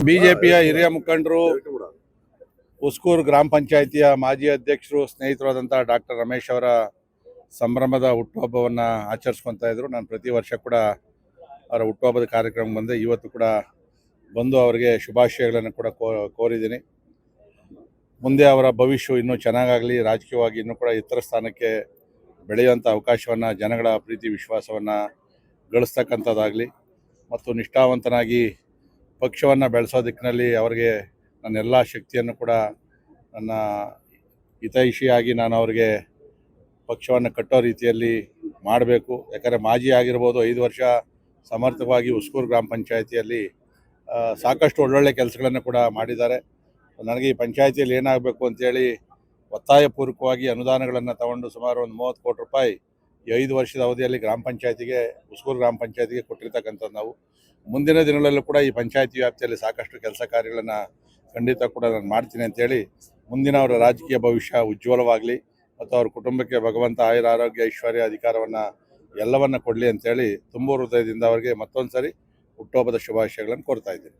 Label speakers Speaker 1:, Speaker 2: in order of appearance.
Speaker 1: ಬಿಜೆಪಿಯ ಹಿರಿಯ ಮುಖಂಡರು, ಉಸ್ಕೂರು ಗ್ರಾಮ ಪಂಚಾಯಿತಿಯ ಮಾಜಿ ಅಧ್ಯಕ್ಷರು, ಸ್ನೇಹಿತರಾದಂಥ ಡಾಕ್ಟರ್ ರಮೇಶ್ ಅವರ ಸಂಭ್ರಮದ ಹುಟ್ಟುಹಬ್ಬವನ್ನು ಆಚರಿಸ್ಕೊತಾ ಇದ್ರು. ನಾನು ಪ್ರತಿ ವರ್ಷ ಕೂಡ ಅವರ ಹುಟ್ಟುಹಬ್ಬದ ಕಾರ್ಯಕ್ರಮ ಬಂದೆ. ಇವತ್ತು ಕೂಡ ಬಂದು ಅವರಿಗೆ ಶುಭಾಶಯಗಳನ್ನು ಕೂಡ ಕೋರಿದ್ದೀನಿ. ಮುಂದೆ ಅವರ ಭವಿಷ್ಯ ಇನ್ನೂ ಚೆನ್ನಾಗಾಗಲಿ, ರಾಜಕೀಯವಾಗಿ ಇನ್ನೂ ಕೂಡ ಎತ್ತರ ಸ್ಥಾನಕ್ಕೆ ಬೆಳೆಯುವಂಥ ಅವಕಾಶವನ್ನು, ಜನಗಳ ಪ್ರೀತಿ ವಿಶ್ವಾಸವನ್ನು ಗಳಿಸ್ತಕ್ಕಂಥದ್ದಾಗಲಿ ಮತ್ತು ನಿಷ್ಠಾವಂತನಾಗಿ ಪಕ್ಷವನ್ನು ಬೆಳೆಸೋ ದಿಕ್ಕಿನಲ್ಲಿ ಅವರಿಗೆ ನನ್ನೆಲ್ಲ ಶಕ್ತಿಯನ್ನು ಕೂಡ, ನನ್ನ ಹಿತೈಷಿಯಾಗಿ ನಾನು ಅವರಿಗೆ ಪಕ್ಷವನ್ನು ಕಟ್ಟೋ ರೀತಿಯಲ್ಲಿ ಮಾಡಬೇಕು. ಯಾಕಂದರೆ ಮಾಜಿ ಆಗಿರ್ಬೋದು, 5 ವರ್ಷ ಸಮರ್ಥವಾಗಿ ಉಸ್ಕೂರು ಗ್ರಾಮ ಪಂಚಾಯಿತಿಯಲ್ಲಿ ಸಾಕಷ್ಟು ಒಳ್ಳೊಳ್ಳೆ ಕೆಲಸಗಳನ್ನು ಕೂಡ ಮಾಡಿದ್ದಾರೆ. ನನಗೆ ಈ ಪಂಚಾಯಿತಿಯಲ್ಲಿ ಏನಾಗಬೇಕು ಅಂತೇಳಿ ಒತ್ತಾಯಪೂರ್ವಕವಾಗಿ ಅನುದಾನಗಳನ್ನು ತಗೊಂಡು ಸುಮಾರು ಒಂದು 30 ಕೋಟಿ ರೂಪಾಯಿ ಈ 5 ವರ್ಷದ ಅವಧಿಯಲ್ಲಿ ಗ್ರಾಮ ಪಂಚಾಯಿತಿಗೆ, ಉಸ್ಕೂರು ಗ್ರಾಮ ಪಂಚಾಯಿತಿಗೆ ಕೊಟ್ಟಿರ್ತಕ್ಕಂಥದ್ದು ನಾವು. ಮುಂದಿನ ದಿನಗಳಲ್ಲೂ ಕೂಡ ಈ ಪಂಚಾಯಿತಿ ವ್ಯಾಪ್ತಿಯಲ್ಲಿ ಸಾಕಷ್ಟು ಕೆಲಸ ಕಾರ್ಯಗಳನ್ನು ಖಂಡಿತ ಕೂಡ ನಾನು ಮಾಡ್ತೀನಿ ಅಂತೇಳಿ, ಮುಂದಿನ ಅವರ ರಾಜಕೀಯ ಭವಿಷ್ಯ ಉಜ್ವಲವಾಗಲಿ ಮತ್ತು ಅವ್ರ ಕುಟುಂಬಕ್ಕೆ ಭಗವಂತ ಆಯುರ ಆರೋಗ್ಯ ಐಶ್ವರ್ಯ ಅಧಿಕಾರವನ್ನು ಎಲ್ಲವನ್ನು ಕೊಡಲಿ ಅಂತೇಳಿ ತುಂಬ ಹೃದಯದಿಂದ ಅವರಿಗೆ ಮತ್ತೊಂದು ಸರಿ ಹುಟ್ಟುಹಬ್ಬದ ಶುಭಾಶಯಗಳನ್ನು ಕೋರ್ತಾ ಇದ್ದೀನಿ.